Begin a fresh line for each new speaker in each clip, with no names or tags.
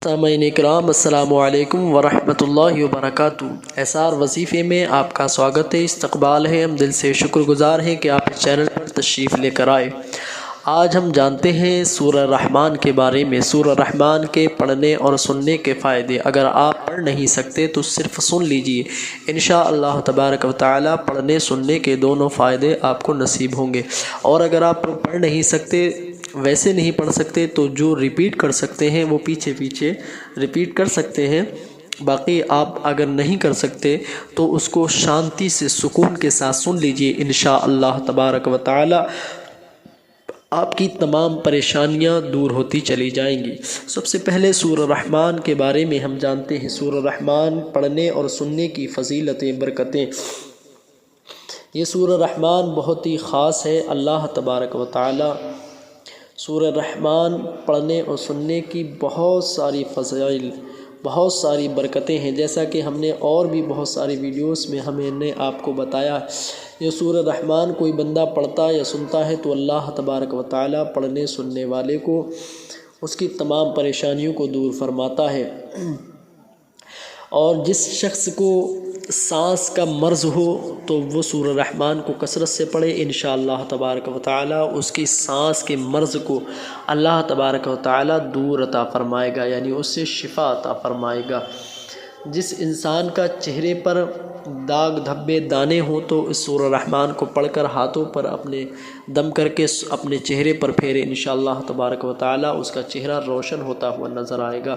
سامعین اکرام السلام علیکم ورحمۃ اللہ وبرکاتہ۔ ایسار وظیفے میں آپ کا سواگت ہے، استقبال ہے۔ ہم دل سے شکر گزار ہیں کہ آپ اس چینل پر تشریف لے کر آئے۔ آج ہم جانتے ہیں سورہ رحمان کے بارے میں، سورہ رحمان کے پڑھنے اور سننے کے فائدے۔ اگر آپ پڑھ نہیں سکتے تو صرف سن لیجئے، انشاءاللہ تبارک و تعالی پڑھنے سننے کے دونوں فائدے آپ کو نصیب ہوں گے۔ اور اگر آپ پڑھ نہیں سکتے، ویسے نہیں پڑھ سکتے، تو جو ریپیٹ کر سکتے ہیں وہ پیچھے ریپیٹ کر سکتے ہیں۔ باقی آپ اگر نہیں کر سکتے تو اس کو شانتی سے سکون کے ساتھ سن لیجئے، انشاءاللہ تبارک و تعالی آپ کی تمام پریشانیاں دور ہوتی چلی جائیں گی۔ سب سے پہلے سورہ رحمان کے بارے میں ہم جانتے ہیں۔ سورہ رحمان پڑھنے اور سننے کی فضیلتیں، برکتیں۔ یہ سورہ رحمان بہت ہی خاص ہے۔ اللہ تبارک و تعالی سورہ رحمان پڑھنے اور سننے کی بہت ساری فضائل، بہت ساری برکتیں ہیں، جیسا کہ ہم نے اور بھی بہت ساری ویڈیوز میں ہم نے آپ کو بتایا۔ یہ سورہ رحمان کوئی بندہ پڑھتا یا سنتا ہے تو اللہ تبارک و تعالی پڑھنے سننے والے کو اس کی تمام پریشانیوں کو دور فرماتا ہے۔ اور جس شخص کو سانس کا مرض ہو تو وہ سورہ رحمان کو کثرت سے پڑھے، انشاءاللہ تبارک و تعالی اس کی سانس کے مرض کو اللہ تبارک و تعالی دور عطا فرمائے گا، یعنی اس سے شفا عطا فرمائے گا۔ جس انسان کا چہرے پر داغ دھبے دانے ہوں تو اس سورہ رحمان کو پڑھ کر ہاتھوں پر اپنے دم کر کے اپنے چہرے پر پھیرے، انشاءاللہ تبارک و تعالی اس کا چہرہ روشن ہوتا ہوا نظر آئے گا۔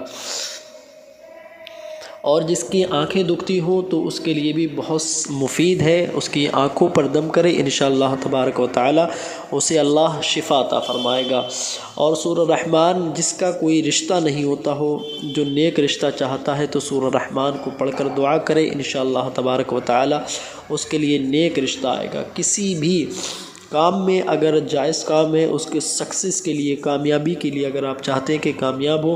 اور جس کی آنکھیں دکھتی ہوں تو اس کے لیے بھی بہت مفید ہے، اس کی آنکھوں پر دم کرے، انشاءاللہ تبارک و تعالی اسے اللہ شفا عطا فرمائے گا۔ اور سورہ رحمان جس کا کوئی رشتہ نہیں ہوتا ہو، جو نیک رشتہ چاہتا ہے تو سورہ رحمان کو پڑھ کر دعا کرے، انشاءاللہ تبارک و تعالی اس کے لیے نیک رشتہ آئے گا۔ کسی بھی کام میں اگر جائز کام ہے، اس کے سکسیس کے لیے، کامیابی کے لیے اگر آپ چاہتے ہیں کہ کامیاب ہو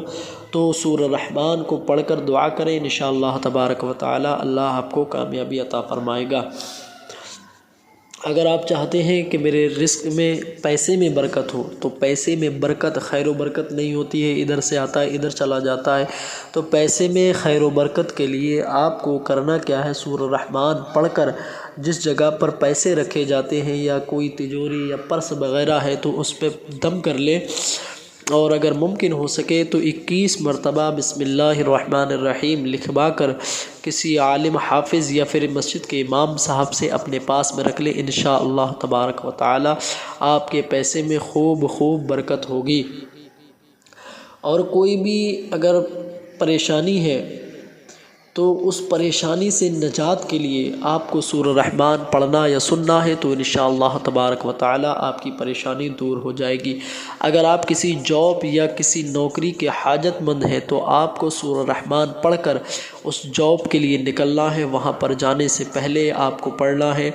تو سورہ رحمان کو پڑھ کر دعا کریں، انشاءاللہ تبارک و تعالی اللہ آپ کو کامیابی عطا فرمائے گا۔ اگر آپ چاہتے ہیں کہ میرے رزق میں، پیسے میں برکت ہو، تو پیسے میں برکت، خیر و برکت نہیں ہوتی ہے، ادھر سے آتا ہے ادھر چلا جاتا ہے، تو پیسے میں خیر و برکت کے لیے آپ کو کرنا کیا ہے؟ سورہ رحمان پڑھ کر جس جگہ پر پیسے رکھے جاتے ہیں یا کوئی تجوری یا پرس وغیرہ ہے تو اس پہ دم کر لے، اور اگر ممکن ہو سکے تو 21 مرتبہ بسم اللہ الرحمن الرحیم لکھوا کر کسی عالم حافظ یا پھر مسجد کے امام صاحب سے اپنے پاس میں رکھ لے، انشاءاللہ تبارک و تعالی آپ کے پیسے میں خوب برکت ہوگی۔ اور کوئی بھی اگر پریشانی ہے تو اس پریشانی سے نجات کے لیے آپ کو سورہ رحمان پڑھنا یا سننا ہے تو انشاءاللہ تبارک و تعالی آپ کی پریشانی دور ہو جائے گی۔ اگر آپ کسی جاب یا کسی نوکری کے حاجت مند ہیں تو آپ کو سورہ رحمان پڑھ کر اس جاب کے لیے نکلنا ہے، وہاں پر جانے سے پہلے آپ کو پڑھنا ہے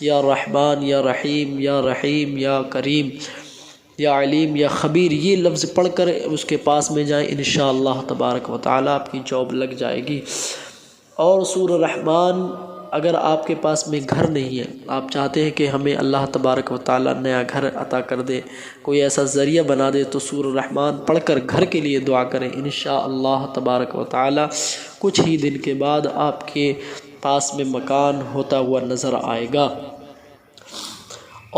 یا رحمان یا رحیم یا رحیم یا کریم یا علیم یا خبیر، یہ لفظ پڑھ کر اس کے پاس میں جائیں، انشاءاللہ تبارک و تعالی آپ کی جاب لگ جائے گی۔ اور سورہ رحمان اگر آپ کے پاس میں گھر نہیں ہے، آپ چاہتے ہیں کہ ہمیں اللہ تبارک و تعالی نیا گھر عطا کر دے، کوئی ایسا ذریعہ بنا دے، تو سورہ رحمان پڑھ کر گھر کے لیے دعا کریں، انشاءاللہ تبارک و تعالی کچھ ہی دن کے بعد آپ کے پاس میں مکان ہوتا ہوا نظر آئے گا۔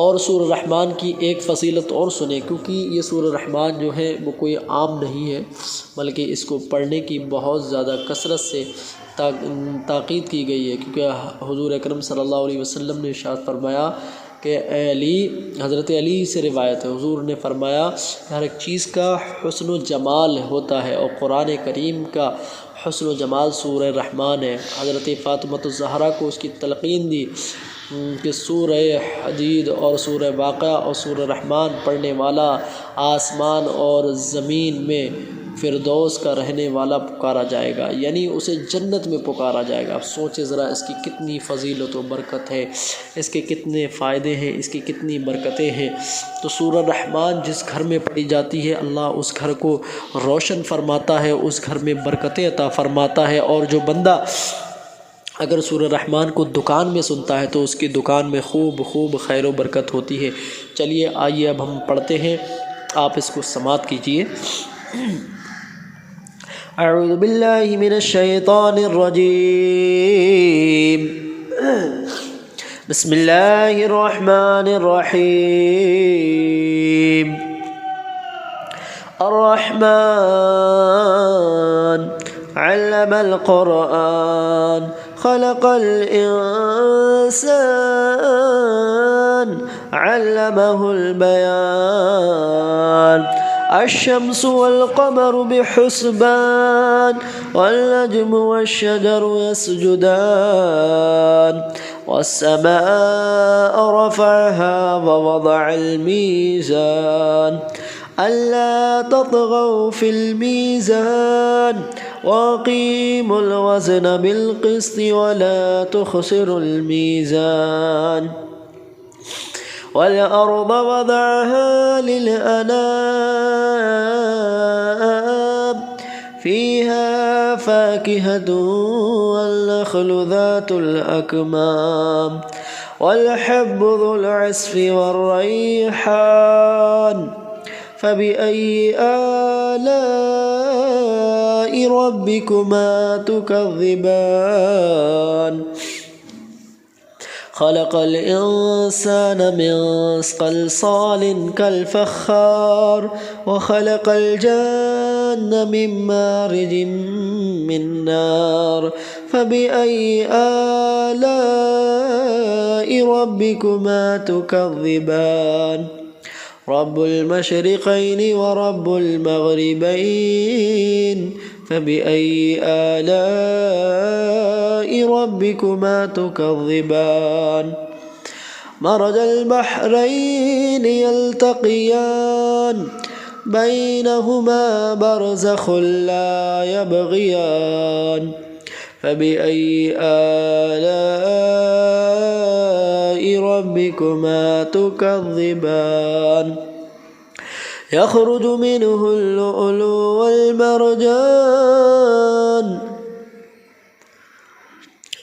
اور سورہ رحمان کی ایک فضیلت اور سنیں، کیونکہ یہ سورہ رحمان جو ہے وہ کوئی عام نہیں ہے، بلکہ اس کو پڑھنے کی بہت زیادہ کثرت سے تاکید کی گئی ہے، کیونکہ حضور اکرم صلی اللہ علیہ وسلم نے ارشاد فرمایا کہ حضرت علی سے روایت ہے، حضور نے فرمایا کہ ہر ایک چیز کا حسن و جمال ہوتا ہے، اور قرآن کریم کا حسن و جمال سورہ رحمان ہے۔ حضرت فاطمہ الزہرا کو اس کی تلقین دی کہ سورہ حدید اور سورہ واقعہ اور سورہ رحمان پڑھنے والا آسمان اور زمین میں فردوس کا رہنے والا پکارا جائے گا، یعنی اسے جنت میں پکارا جائے گا۔ آپ سوچیں ذرا اس کی کتنی فضیلت و برکت ہے، اس کے کتنے فائدے ہیں، اس کی کتنی برکتیں ہیں۔ تو سورہ رحمان جس گھر میں پڑھی جاتی ہے، اللہ اس گھر کو روشن فرماتا ہے، اس گھر میں برکتیں عطا فرماتا ہے۔ اور جو بندہ اگر سورہ رحمان کو دکان میں سنتا ہے تو اس کی دکان میں خوب خیر و برکت ہوتی ہے۔ چلیے آئیے اب ہم پڑھتے ہیں، آپ اس کو سماعت کیجیے۔ أعوذ بالله من الشيطان الرجيم. بسم الله الرحمن الرحيم. الرحمن علم القرآن خلق الإنسان علمه البيان. الشمس والقمر بحسبان والنجم والشجر يسجدان. والسماء رفعها ووضع الميزان ألا تطغوا في الميزان وأقيموا الوزن بالقسط ولا تخسروا الميزان. والأرض وضعها للأنام فيها فاكهة والنخل ذات الأكمام والحب ذو العصف والريحان. فبأي آلاء ربكما تكذبان؟ خلق الإنسان من صلصال كالفخار وخلق الجن من مارج من نار. فبأي آلاء ربكما تكذبان؟ رب المشرقين ورب المغربين. فبأي آلاء ربكما تكذبان؟ مرج البحرين يلتقيان بينهما برزخ لا يبغيان. فبأي آلاء ربكما تكذبان؟ يخرج منه اللؤلؤ والمرجان.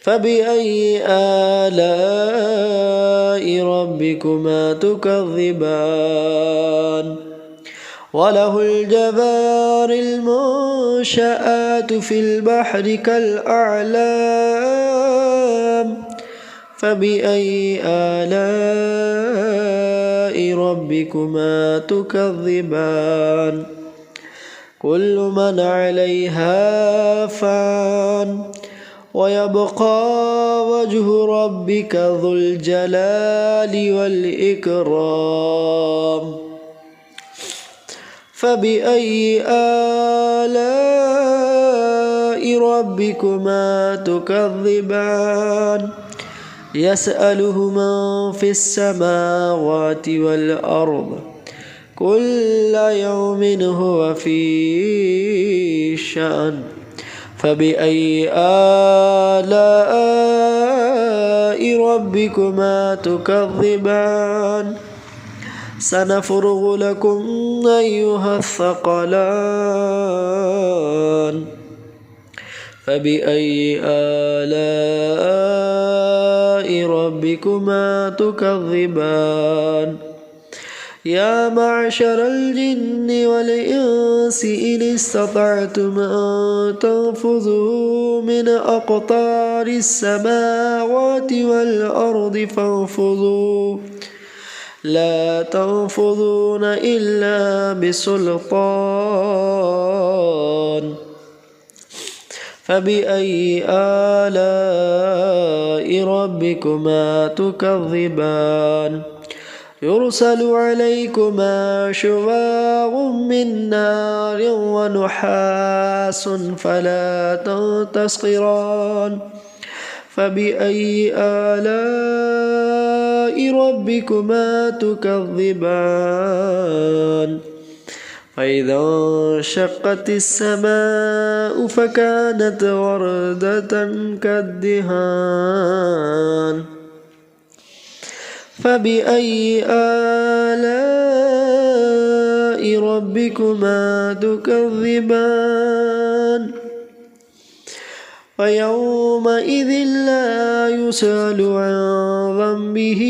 فبأي آلاء ربكما تكذبان؟ وله الجوار المنشآت في البحر كالأعلام. فبأي آلاء ربكما تكذبان؟ كل من عليها فان ويبقى وجه ربك ذو الجلال والإكرام. فبأي آلاء ربكما تكذبان؟ يسأله من في السماوات والأرض كل يوم هو في شأن. فبأي آلاء ربكما تكذبان؟ سنفرغ لكم أيها الثقلان. فبأي آلاء ربكما تكذبان؟ يا معشر الجن والإنس إن استطعتم أن تنفذوا من أقطار السماوات والأرض فانفذوا لا تنفذون إلا بسلطان. فبأي آلاء ربكما تكذبان؟ يرسل عليكما شواظ من نار ونحاس فلا تنتصران. فبأي آلاء ربكما تكذبان؟ فإذا انشقت السماء فكانت وردة كالدهان. فبأي آلاء ربكما تكذبان؟ فيومئذ لا يسأل عن ذنبه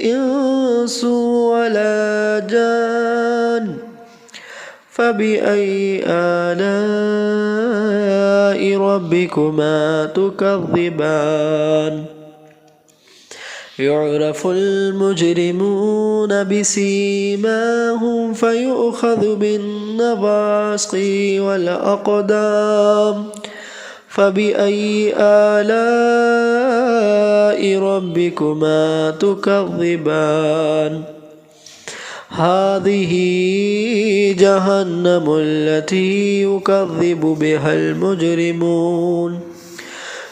إنس ولا جان. فبأي آلاء ربكما تكذبان يعرف المجرمون بسيماهم فيؤخذ بالنواصي والأقدام فبأي آلاء ربكما تكذبان هذه جهنم التي يكذب بها المجرمون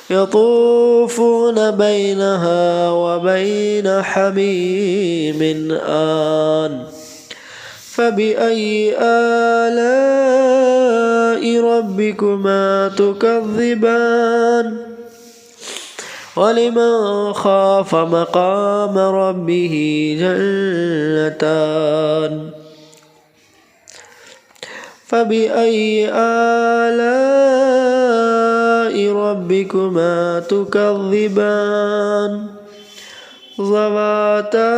يطوفون بينها وبين حميم آن فبأي آلاء ربكما تكذبان ولمن خاف مقام ربه جنتان فبأي آلاء ربكما تكذبان ذواتا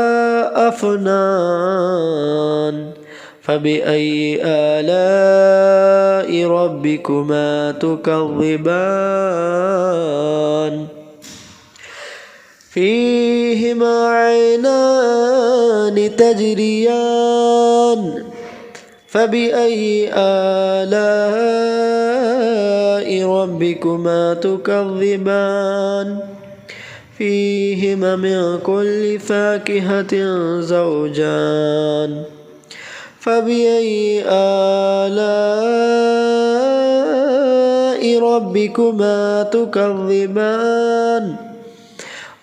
أفنان فبأي آلاء ربكما تكذبان فيهما عينان تجريان فبأي آلاء ربكما تكذبان فيهما من كل فاكهة زوجان فبأي آلاء ربكما تكذبان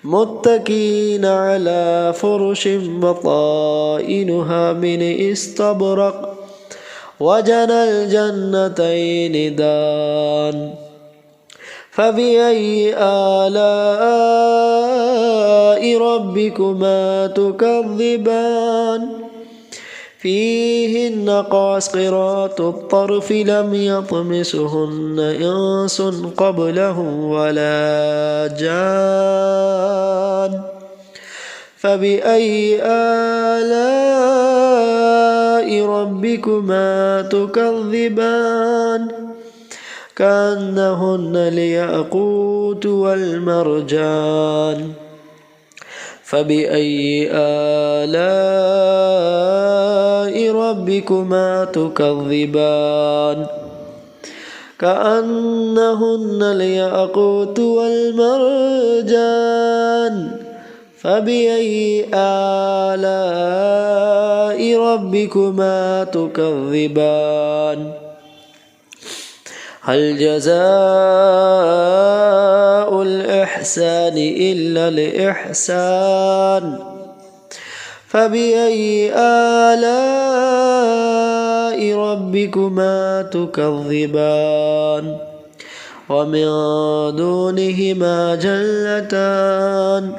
متكئين على فرش بطائنها من استبرق وجنى الجنتين دان فبأي آلاء ربكما تكذبان فيهن قاصرات الطرف لم يطمسهن إنس قبلهم ولا جان فبأي آلاء ربكما تكذبان كأنهن الياقوت والمرجان فبأي آلاء ربكما تكذبان كأنهن الياقوت والمرجان فبأي آلاء ربكما تكذبان هل جزاء الإحسان إلا الإحسان فبأي آلاء ربكما تكذبان ومن دونهما جنتان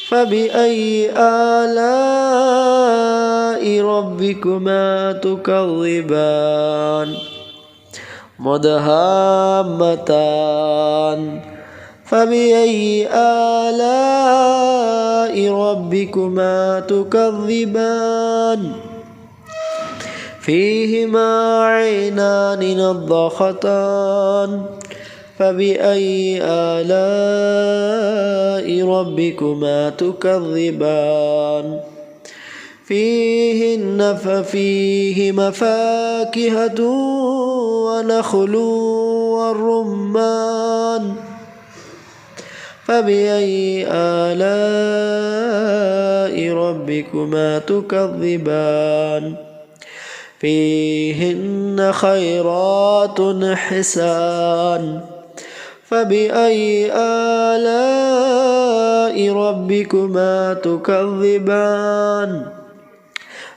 فبأي آلاء ربكما تكذبان مدهامتان فبأي آلاء ربكما تكذبان فيهما عينان نضختان فبأي آلاء ربكما تكذبان فيهما فاكهة ونخل والرمان فبأي آلاء ربكما تكذبان فيهن خيرات حسان فبأي آلاء ربكما تكذبان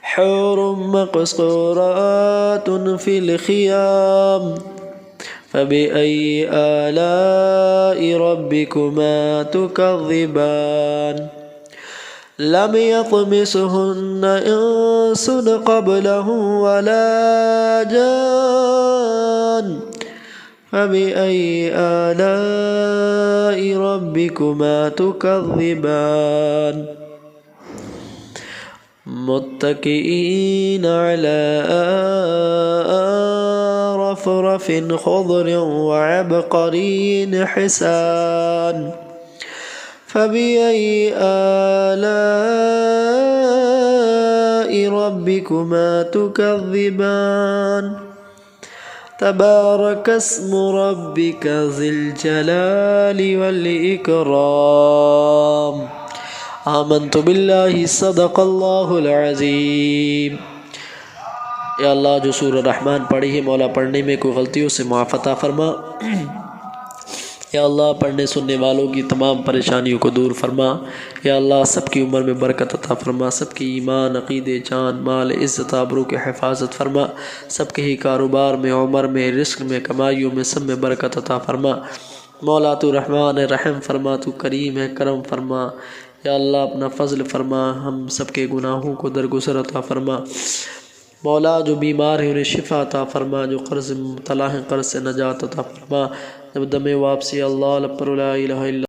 حور مقصورات في الخيام فبأي آلاء ربكما تكذبان لم يطمسهن إنس قبله ولا جان فبأي آلاء ربكما تكذبان متكئين على رفرف خضر وعبقري حسان فبأي آلاء ربكما تكذبان تبارك اسم ربك ذي الجلال والإكرام آمنت بالله صدق اللہ العظیم۔ یا اللہ جو سورہ رحمان پڑھی ہے مولا پڑھنے میں کوئی غلطیوں سے معاف عطا فرما۔ یا اللہ پڑھنے سننے والوں کی تمام پریشانیوں کو دور فرما۔ یا اللہ سب کی عمر میں برکت عطا فرما، سب کی ایمان عقیدے جان مال عزت آبرو کی حفاظت فرما، سب کے ہی کاروبار میں عمر میں رزق میں کمائیوں میں سب میں برکت عطا فرما۔ مولا تو رحمان ہے رحم فرما، تو کریم ہے کرم فرما۔ یا اللہ اپنا فضل فرما، ہم سب کے گناہوں کو درگزر عطا فرما۔ مولا جو بیمار ہیں انہیں شفا عطا فرما، جو قرض میں مبتلا ہیں قرض سے نجات عطا فرما۔ جب دم واپسی اللہ لپر لا الہ الا